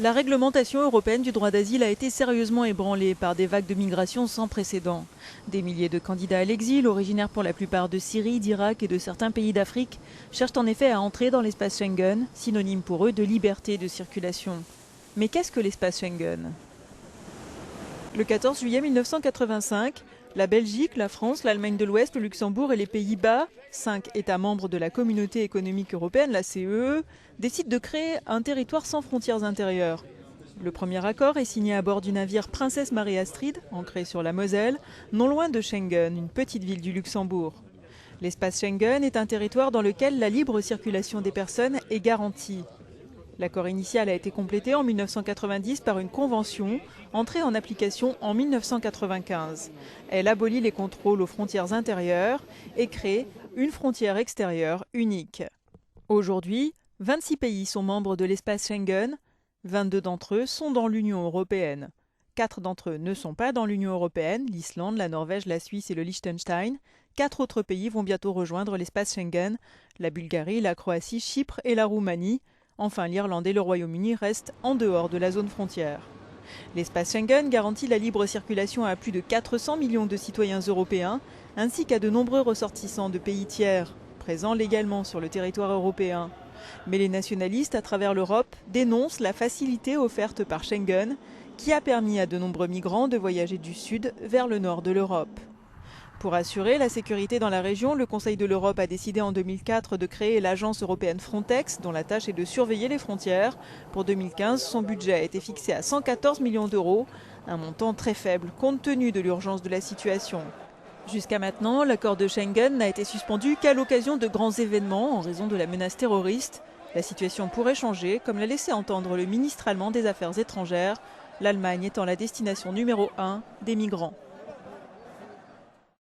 La réglementation européenne du droit d'asile a été sérieusement ébranlée par des vagues de migration sans précédent. Des milliers de candidats à l'exil, originaires pour la plupart de Syrie, d'Irak et de certains pays d'Afrique, cherchent en effet à entrer dans l'espace Schengen, synonyme pour eux de liberté de circulation. Mais qu'est-ce que l'espace Schengen ? Le 14 juillet 1985, la Belgique, la France, l'Allemagne de l'Ouest, le Luxembourg et les Pays-Bas, 5 États membres de la Communauté économique européenne, la CEE, décident de créer un territoire sans frontières intérieures. Le premier accord est signé à bord du navire Princesse Marie-Astrid, ancré sur la Moselle, non loin de Schengen, une petite ville du Luxembourg. L'espace Schengen est un territoire dans lequel la libre circulation des personnes est garantie. L'accord initial a été complété en 1990 par une convention entrée en application en 1995. Elle abolit les contrôles aux frontières intérieures et crée une frontière extérieure unique. Aujourd'hui, 26 pays sont membres de l'espace Schengen, 22 d'entre eux sont dans l'Union européenne. 4 d'entre eux ne sont pas dans l'Union européenne, l'Islande, la Norvège, la Suisse et le Liechtenstein. 4 autres pays vont bientôt rejoindre l'espace Schengen, la Bulgarie, la Croatie, Chypre et la Roumanie. Enfin, l'Irlande et le Royaume-Uni restent en dehors de la zone frontière. L'espace Schengen garantit la libre circulation à plus de 400 millions de citoyens européens, ainsi qu'à de nombreux ressortissants de pays tiers, présents légalement sur le territoire européen. Mais les nationalistes à travers l'Europe dénoncent la facilité offerte par Schengen, qui a permis à de nombreux migrants de voyager du sud vers le nord de l'Europe. Pour assurer la sécurité dans la région, le Conseil de l'Europe a décidé en 2004 de créer l'agence européenne Frontex, dont la tâche est de surveiller les frontières. Pour 2015, son budget a été fixé à 114 millions d'euros, un montant très faible compte tenu de l'urgence de la situation. Jusqu'à maintenant, l'accord de Schengen n'a été suspendu qu'à l'occasion de grands événements en raison de la menace terroriste. La situation pourrait changer, comme l'a laissé entendre le ministre allemand des Affaires étrangères, l'Allemagne étant la destination numéro 1 des migrants.